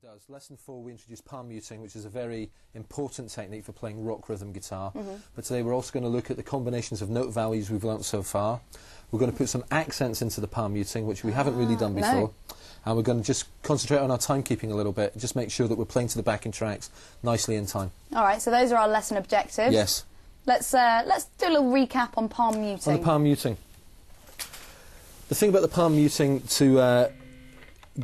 does. Lesson 4 we introduced palm muting, which is a very important technique for playing rock rhythm guitar. But today we're also going to look at the combinations of note values we've learnt so far. We're going to put some accents into the palm muting, which we haven't really done before. No. And we're going to just concentrate on our timekeeping a little bit, and just make sure that we're playing to the backing tracks nicely in time. All right, so those are our lesson objectives. Yes. Let's do a little recap on palm muting. On the palm muting. The thing about the palm muting to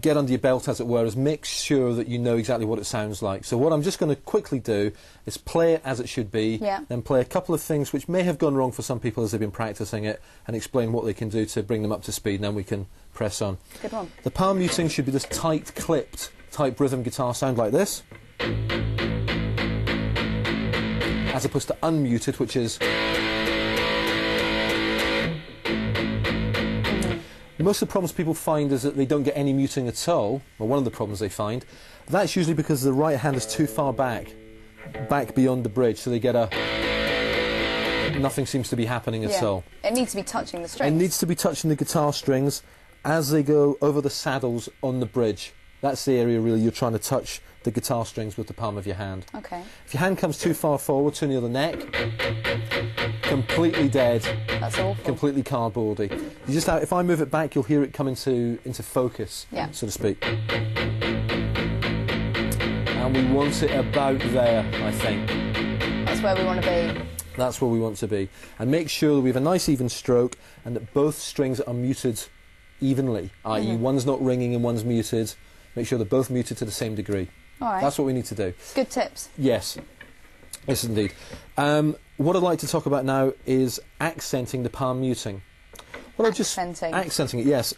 get under your belt, as it were, is make sure that you know exactly what it sounds like. So what I'm just going to quickly do is play it as it should be, then play a couple of things which may have gone wrong for some people as they've been practicing it, and explain what they can do to bring them up to speed, and then we can press on. Good one. The palm muting should be this tight, clipped type rhythm guitar sound like this, as opposed to unmuted, which is... Most of the problems people find is that they don't get any muting at all, or one of the problems they find. That's usually because the right hand is too far back beyond the bridge, so they get a... nothing seems to be happening at all. It needs to be touching the strings. It needs to be touching the guitar strings as they go over the saddles on the bridge. That's the area really you're trying to touch the guitar strings with the palm of your hand. Okay. If your hand comes too far forward, too near the neck, completely dead. That's awful. Completely cardboardy. You just if I move it back, you'll hear it come into focus, so to speak. And we want it about there, I think. That's where we want to be. That's where we want to be. And make sure that we have a nice even stroke and that both strings are muted evenly, i.e. one's not ringing and one's muted. Make sure they're both muted to the same degree. All right. That's what we need to do. Good tips. Yes. Yes, indeed. What I'd like to talk about now is accenting the palm muting. Well, accenting it, yes.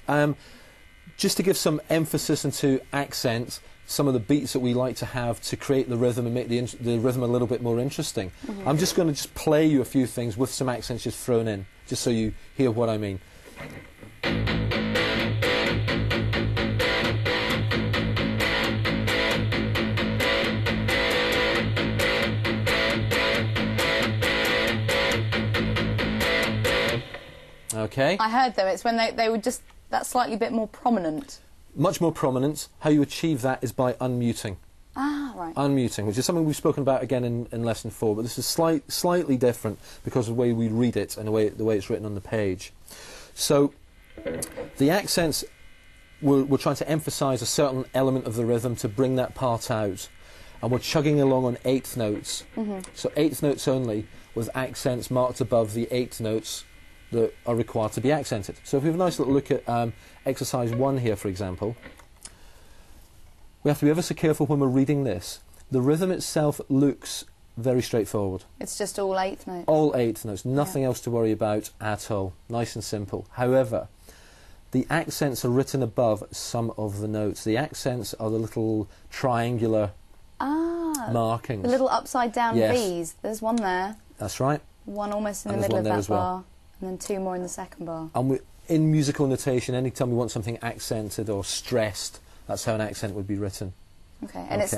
Just to give some emphasis and to accent some of the beats that we like to have to create the rhythm and make the rhythm a little bit more interesting. I'm just going to play you a few things with some accents just thrown in, just so you hear what I mean. Okay. I heard them. It's when they were just that slightly bit more prominent. Much more prominent. How you achieve that is by unmuting. Ah, right. Unmuting, which is something we've spoken about again in lesson 4, but this is slightly different because of the way we read it and the way it's written on the page. So the accents, we're trying to emphasise a certain element of the rhythm to bring that part out, and we're chugging along on eighth notes. So eighth notes only, with accents marked above the eighth notes that are required to be accented. So if we have a nice little look at exercise 1 here, for example, we have to be ever so careful when we're reading this. The rhythm itself looks very straightforward. It's just all eighth notes. All eighth notes, nothing else to worry about at all. Nice and simple. However, the accents are written above some of the notes. The accents are the little triangular markings. The little upside down V's. There's one there. That's right. One almost in the middle of that bar. And then 2 more in the second bar. And in musical notation, any time we want something accented or stressed, that's how an accent would be written. Okay, and it's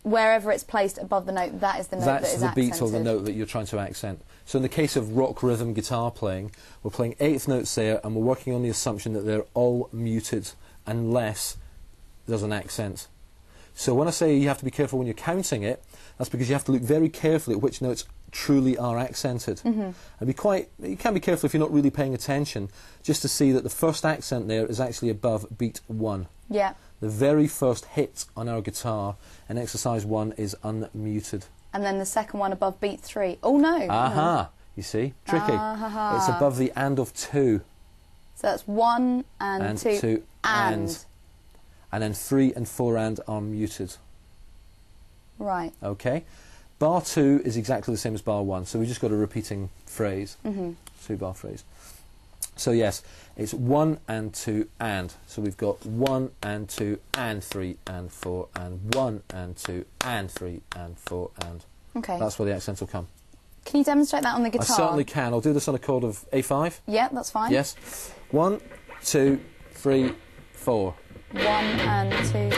wherever it's placed above the note, that is the note that is accented. That's the beat or the note that you're trying to accent. So in the case of rock rhythm guitar playing, we're playing eighth notes there, and we're working on the assumption that they're all muted unless there's an accent. So when I say you have to be careful when you're counting it, that's because you have to look very carefully at which notes truly are accented. And you can be careful if you're not really paying attention, just to see that the first accent there is actually above beat 1. Yeah. The very first hit on our guitar in exercise 1 is unmuted. And then the second one above beat 3. Oh no! Aha! You see? Tricky. It's above the and of 2. So that's 1 and 2 and then 3 and 4 and are muted. Right. Okay. Bar 2 is exactly the same as bar 1, so we just got a repeating phrase, 2-bar phrase. So yes, it's 1 and 2 and. So we've got 1 and 2 and 3 and 4 and 1 and 2 and 3 and 4 and. Okay. That's where the accents will come. Can you demonstrate that on the guitar? I certainly can. I'll do this on a chord of A5. Yeah, that's fine. Yes. 1, 2, 3, 4. 1 and 2.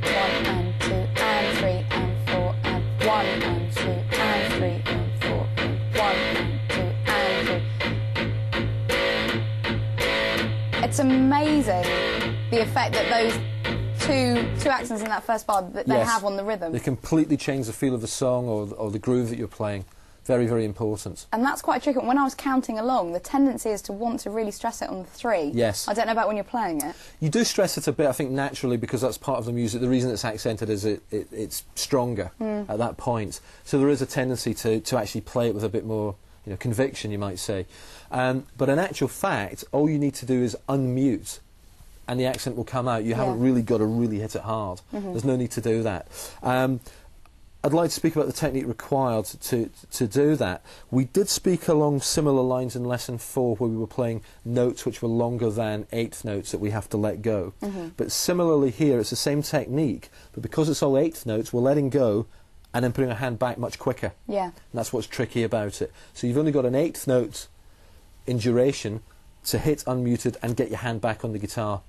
1 and 2 and 3 and 4 and 1 and 2 and 3 and 4 and 1 and 2 and 3. It's amazing the effect that those two accents in that first bar that they have on the rhythm. They completely change the feel of the song or the groove that you're playing. Very, very important. And that's quite tricky. When I was counting along, the tendency is to want to really stress it on the 3. Yes. I don't know about when you're playing it. You do stress it a bit, I think, naturally, because that's part of the music. The reason it's accented is it's stronger at that point. So there is a tendency to actually play it with a bit more, you know, conviction, you might say. But in actual fact, all you need to do is unmute, and the accent will come out. You haven't really got to really hit it hard. There's no need to do that. I'd like to speak about the technique required to do that. We did speak along similar lines in lesson 4, where we were playing notes which were longer than 8th notes that we have to let go. But similarly here, it's the same technique, but because it's all 8th notes, we're letting go and then putting our hand back much quicker. Yeah. And that's what's tricky about it. So you've only got an 8th note in duration to hit unmuted and get your hand back on the guitar.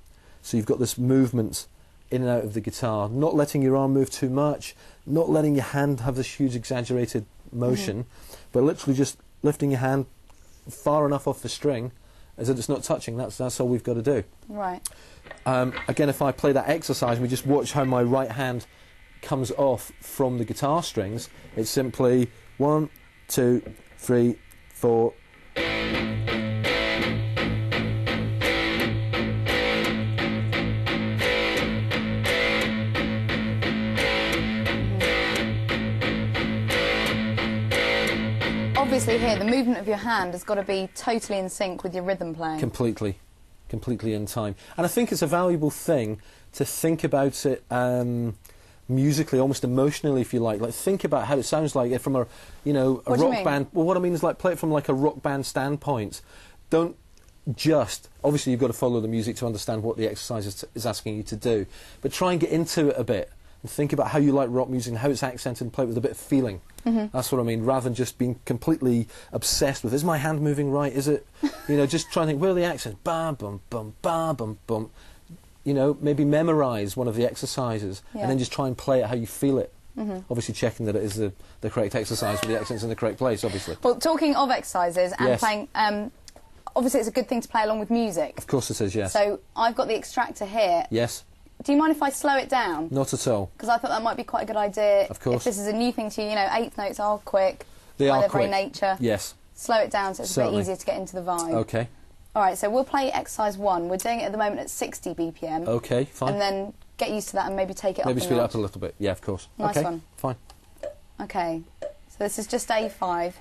So you've got this movement in and out of the guitar, not letting your arm move too much, not letting your hand have this huge exaggerated motion, but literally just lifting your hand far enough off the string as that it's not touching. That's all we've got to do. Right. Again, if I play that exercise and we just watch how my right hand comes off from the guitar strings, it's simply 1, 2, 3, 4. Obviously here, the movement of your hand has got to be totally in sync with your rhythm playing. Completely in time. And I think it's a valuable thing to think about it musically, almost emotionally, if you like. Like, think about how it sounds like from a, you know, a rock band. Well, what I mean is, like, play it from like a rock band standpoint. Don't just, obviously you've got to follow the music to understand what the exercise is asking you to do, but try and get into it a bit and think about how you like rock music and how it's accented, and play it with a bit of feeling. That's what I mean, rather than just being completely obsessed with, is my hand moving right, is it, you know, just try and think, where are the accents, ba bum bum ba bum bum, you know, maybe memorise one of the exercises and then just try and play it how you feel it. Obviously checking that it is the correct exercise with the accents in the correct place, obviously. Well, talking of exercises and playing, obviously it's a good thing to play along with music. Of course it is, yes. So I've got the extractor here. Yes. Do you mind if I slow it down? Not at all. Because I thought that might be quite a good idea. Of course. If this is a new thing to you, you know, 8th notes are quick. They are by their quick. very nature. Yes. Slow it down so it's a bit easier to get into the vibe. Okay. All right, so we'll play exercise 1. We're doing it at the moment at 60 BPM. Okay, fine. And then get used to that and maybe take it up a notch. Maybe speed it up a little bit. Yeah, of course. Nice okay, one. Fine. Okay, so this is just A5.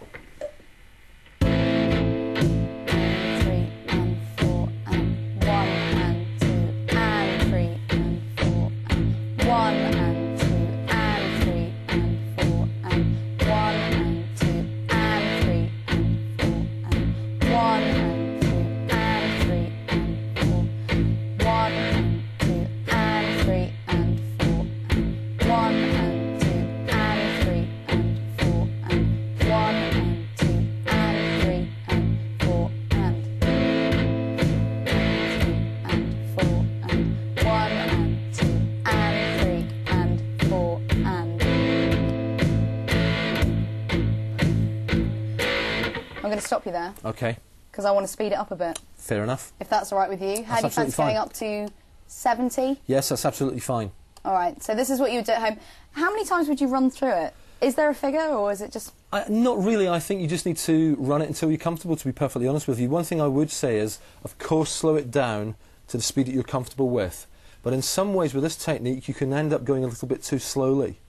I'm going to stop you there. Okay. Because I want to speed it up a bit. Fair enough. If that's all right with you. How do you fancy going up to 70? Yes, that's absolutely fine. All right, so this is what you would do at home. How many times would you run through it? Is there a figure, or is it just... Not really. I think you just need to run it until you're comfortable, to be perfectly honest with you. One thing I would say is, of course, slow it down to the speed that you're comfortable with. But in some ways, with this technique, you can end up going a little bit too slowly.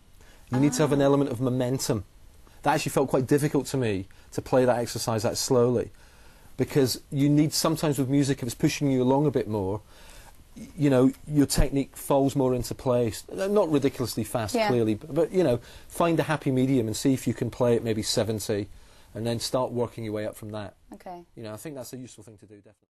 You need to have an element of momentum. That actually felt quite difficult to me, to play that exercise that slowly. Because you need, sometimes with music, if it's pushing you along a bit more, you know, your technique falls more into place. Not ridiculously fast, clearly, but, you know, find a happy medium and see if you can play it maybe 70 and then start working your way up from that. Okay. You know, I think that's a useful thing to do, definitely.